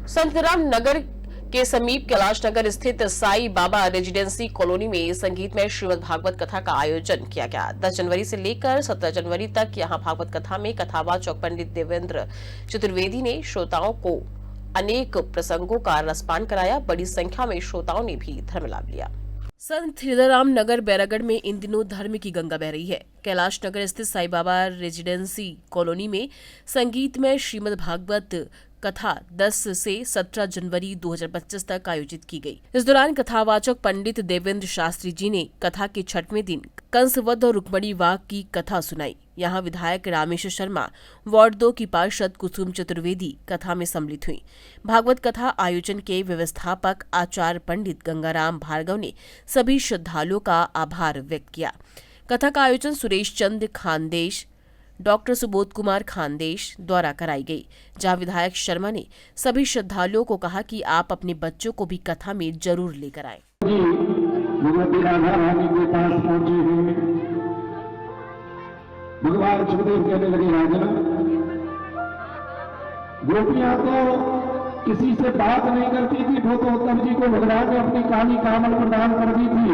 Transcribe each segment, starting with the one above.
संतराम नगर के समीप कैलाश नगर स्थित साई बाबा रेजिडेंसी कॉलोनी में संगीत में श्रीमद् भागवत कथा का आयोजन किया गया। 10 जनवरी से लेकर 17 जनवरी तक यहां भागवत कथा में कथावाचक पंडित देवेंद्र चतुर्वेदी ने श्रोताओं को अनेक प्रसंगों का रसपान कराया। बड़ी संख्या में श्रोताओं ने भी धर्म लाभ लिया। संत हृदयराम नगर बैरागढ़ में इन दिनों धर्म की गंगा बह रही है। कैलाश नगर स्थित साई बाबा रेजिडेंसी कॉलोनी में संगीत में श्रीमद् भागवत कथा 10 से 17 जनवरी 2025 तक आयोजित की गई। इस दौरान कथावाचक पंडित देवेंद्र शास्त्री जी ने कथा के 6वें दिन कंसवध और रुक्मणी वाग की कथा सुनाई। यहाँ विधायक रामेश्वर शर्मा, वार्ड 2 की पार्षद कुसुम चतुर्वेदी कथा में सम्मिलित हुई। भागवत कथा आयोजन के व्यवस्थापक आचार्य पंडित गंगाराम भार्गव ने सभी श्रद्धालुओं का आभार व्यक्त किया। कथा का आयोजन सुरेश चंद्र खानदेश, डॉक्टर सुबोध कुमार खानदेश द्वारा कराई गई, जहां विधायक शर्मा ने सभी श्रद्धालुओं को कहा कि आप अपने बच्चों को भी कथा में जरूर लेकर आए। भगवान सुखदेव कहने लगे, राजा गोपियां तो किसी से बात नहीं करती थी, वो तो उत्तम जी को भगवान ने अपनी काली कामल प्रदान कर दी थी।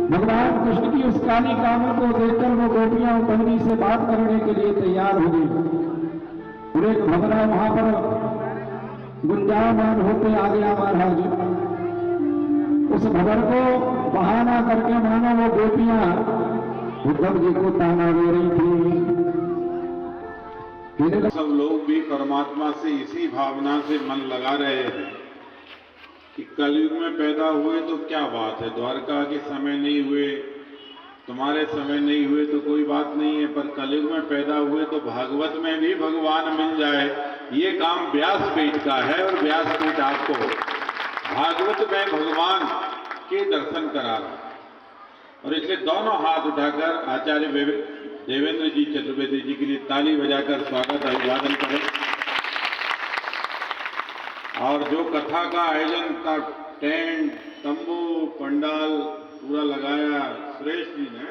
भगवान कृष्ण की उस काली कामल को देखकर वो गोपियां उत्तम जी से बात करने के लिए तैयार हो गई। और एक भवरा वहां पर गुंजायमान होते आ गया महाराज। उस भवर को बहाना करके मानो वो गोपियां उद्धव जी को ताना दे रही थी। सब लोग भी परमात्मा से इसी भावना से मन लगा रहे हैं कि कलयुग में पैदा हुए तो क्या बात है, द्वारका के समय नहीं हुए, तुम्हारे समय नहीं हुए तो कोई बात नहीं है, पर कलयुग में पैदा हुए तो भागवत में भी भगवान मिल जाए, ये काम व्यासपीठ का है। और व्यासपीठ आपको भागवत में भगवान के दर्शन करा रहा है। और इसलिए दोनों हाथ उठाकर आचार्य देवेंद्र जी चतुर्वेदी जी के लिए ताली बजाकर स्वागत अभिवादन करें। और जो कथा का आयोजन था, टेंट, तंबू, पंडाल पूरा लगाया सुरेश जी ने,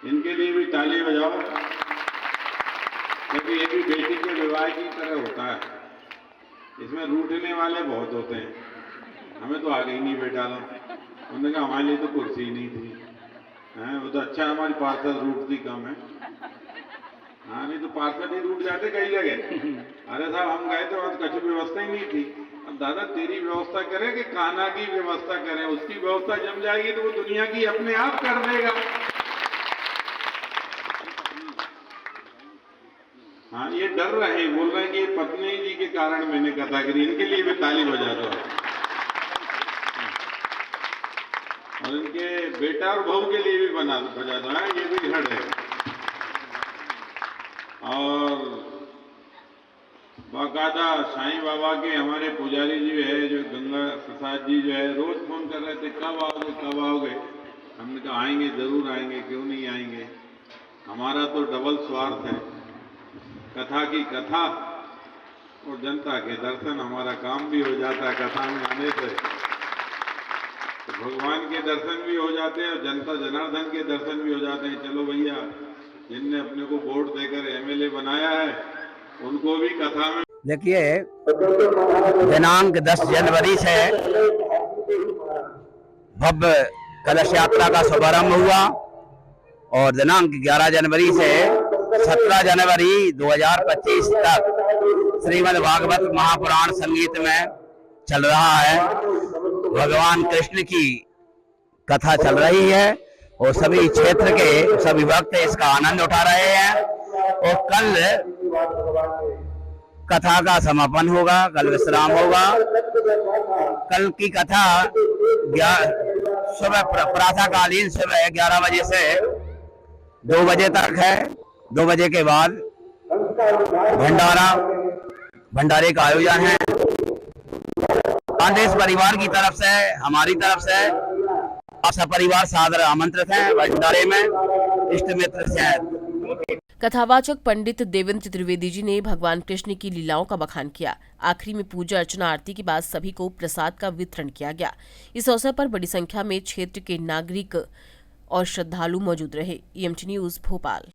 इनके लिए भी ताली बजाओ, क्योंकि ये भी बेटी के विवाह की तरह होता है। इसमें रूठने वाले बहुत होते हैं, हमें तो आगे ही नहीं बैठा लो। उन्होंने कहा हमारे लिए तो कुर्सी ही नहीं थी, हैं वो तो अच्छा हमारी पार्षद रूठती कम है। हाँ, नहीं तो पार्षद ही रूठ जाते कई जगह। अरे साहब हम गए थे वहां तो कुछ व्यवस्था ही नहीं थी। अब दादा तेरी व्यवस्था करे कि कान्हा की व्यवस्था करें, उसकी व्यवस्था जम जाएगी तो वो दुनिया की अपने आप कर देगा। हाँ, ये डर रहे, बोल रहे हैं कि पत्नी जी के कारण मैंने कथा करी, इनके लिए भी ताली बजा दो। और इनके बेटा और बहू के लिए भी बजा दो, ये भी हड़ है। और बाकायदा साईं बाबा के हमारे पुजारी जी है, जो गंगा प्रसाद जी जो है, रोज फोन कर रहे थे कब आओगे कब आओगे। हमने कहा आएंगे, जरूर आएंगे, क्यों नहीं आएंगे। हमारा तो डबल स्वार्थ है, कथा की कथा और जनता के दर्शन। हमारा काम भी हो जाता है कथा में आने से, तो भगवान के दर्शन भी हो जाते हैं और जनता जनार्दन के दर्शन भी हो जाते हैं। चलो भैया, जिनने अपने को वोट देकर एमएलए बनाया है उनको भी कथा में। देखिए, दिनांक 10 जनवरी से भव्य कलश यात्रा का शुभारंभ हुआ और दिनांक 11 जनवरी से 17 जनवरी 2025 तक श्रीमद् भागवत महापुराण संगीत में चल रहा है। भगवान कृष्ण की कथा चल रही है और सभी क्षेत्र के सभी भक्त इसका आनंद उठा रहे हैं। और कल कथा का समापन होगा, कल विश्राम होगा। कल की कथा सुबह प्रातःकालीन सुबह 11 बजे से 2 बजे तक है। 2 बजे के बाद भंडारे का आयोजन है। खानदेश परिवार की तरफ से, हमारी तरफ से आप सब परिवार सादर आमंत्रित हैं भंडारे में। इष्ट मित्र से कथावाचक पंडित देवेंद्र चतुर्वेदी जी ने भगवान कृष्ण की लीलाओं का बखान किया। आखिरी में पूजा अर्चना आरती के बाद सभी को प्रसाद का वितरण किया गया। इस अवसर पर बड़ी संख्या में क्षेत्र के नागरिक और श्रद्धालु मौजूद रहे। EMT news Bhopal.